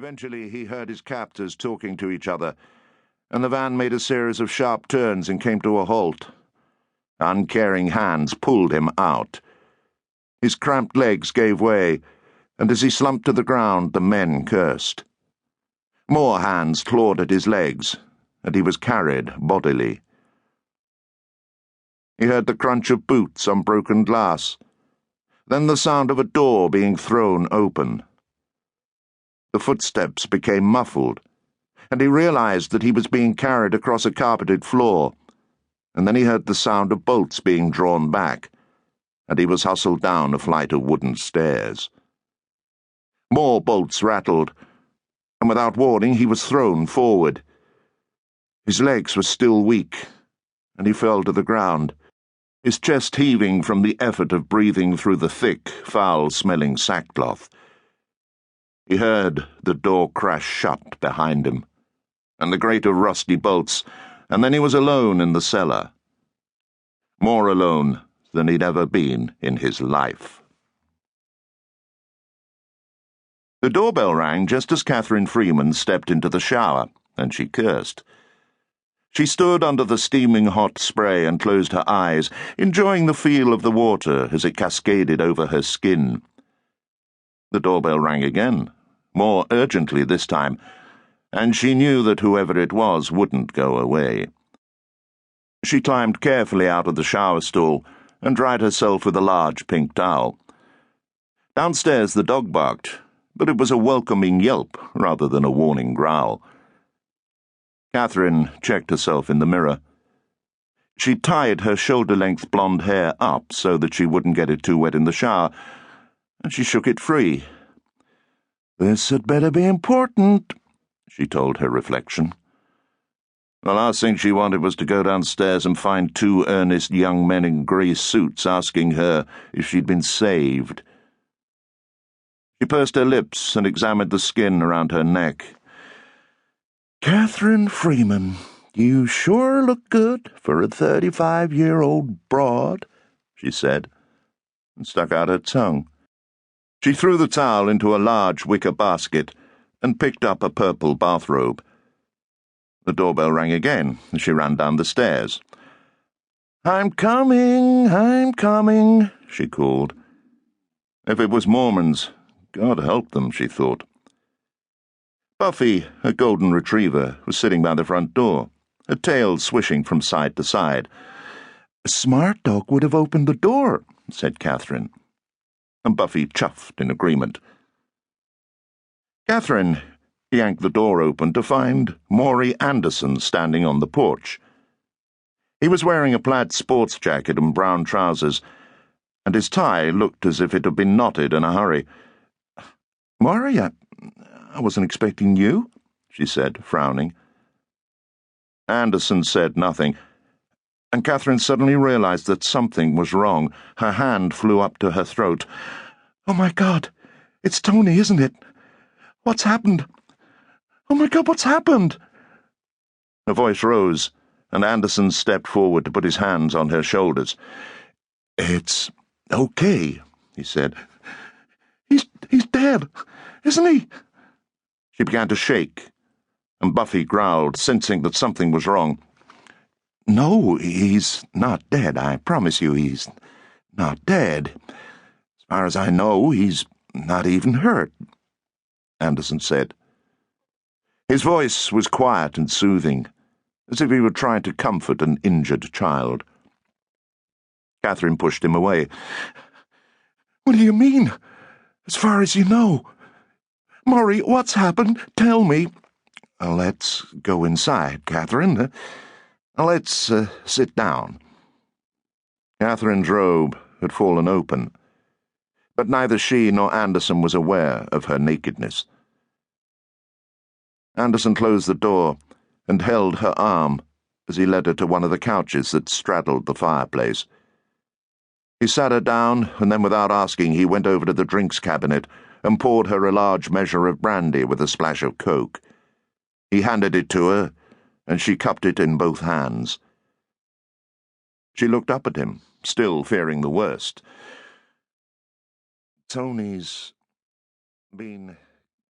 Eventually, he heard his captors talking to each other, and the van made a series of sharp turns and came to a halt. Uncaring hands pulled him out. His cramped legs gave way, and as he slumped to the ground, the men cursed. More hands clawed at his legs, and he was carried bodily. He heard the crunch of boots on broken glass, then the sound of a door being thrown open. The footsteps became muffled, and he realized that he was being carried across a carpeted floor, and then he heard the sound of bolts being drawn back, and he was hustled down a flight of wooden stairs. More bolts rattled, and without warning he was thrown forward. His legs were still weak, and he fell to the ground, his chest heaving from the effort of breathing through the thick, foul-smelling sackcloth. He heard the door crash shut behind him, and the grate of rusty bolts, and then he was alone in the cellar. More alone than he'd ever been in his life. The doorbell rang just as Catherine Freeman stepped into the shower, and she cursed. She stood under the steaming hot spray and closed her eyes, enjoying the feel of the water as it cascaded over her skin. The doorbell rang again, more urgently this time, and she knew that whoever it was wouldn't go away. She climbed carefully out of the shower stool and dried herself with a large pink towel. Downstairs the dog barked, but it was a welcoming yelp rather than a warning growl. Catherine checked herself in the mirror. She tied her shoulder-length blonde hair up so that she wouldn't get it too wet in the shower, and she shook it free. "This had better be important," she told her reflection. The last thing she wanted was to go downstairs and find two earnest young men in grey suits asking her if she'd been saved. She pursed her lips and examined the skin around her neck. "Catherine Freeman, you sure look good for a 35-year-old broad," she said, and stuck out her tongue. She threw the towel into a large wicker basket and picked up a purple bathrobe. The doorbell rang again as she ran down the stairs. I'm coming," she called. If it was Mormons, God help them, she thought. Buffy, a golden retriever, was sitting by the front door, her tail swishing from side to side. "A smart dog would have opened the door," said Catherine, and Buffy chuffed in agreement. Catherine yanked the door open to find Maury Anderson standing on the porch. He was wearing a plaid sports jacket and brown trousers, and his tie looked as if it had been knotted in a hurry. "Maury, I wasn't expecting you," she said, frowning. Anderson said nothing, and Catherine suddenly realized that something was wrong. Her hand flew up to her throat. "Oh, my God, it's Tony, isn't it? What's happened? Oh, my God, what's happened?" Her voice rose, and Anderson stepped forward to put his hands on her shoulders. "It's okay," he said. He's dead, isn't he?" She began to shake, and Buffy growled, sensing that something was wrong. "No, he's not dead, I promise you, he's not dead. As far as I know, he's not even hurt," Anderson said. His voice was quiet and soothing, as if he were trying to comfort an injured child. Catherine pushed him away. "What do you mean? As far as you know? Maury, what's happened? Tell me." "Let's go inside, Catherine. Let's sit down." Catherine's robe had fallen open, but neither she nor Anderson was aware of her nakedness. Anderson closed the door and held her arm as he led her to one of the couches that straddled the fireplace. He sat her down, and then without asking, he went over to the drinks cabinet and poured her a large measure of brandy with a splash of Coke. He handed it to her, and she cupped it in both hands. She looked up at him, still fearing the worst. "Tony's been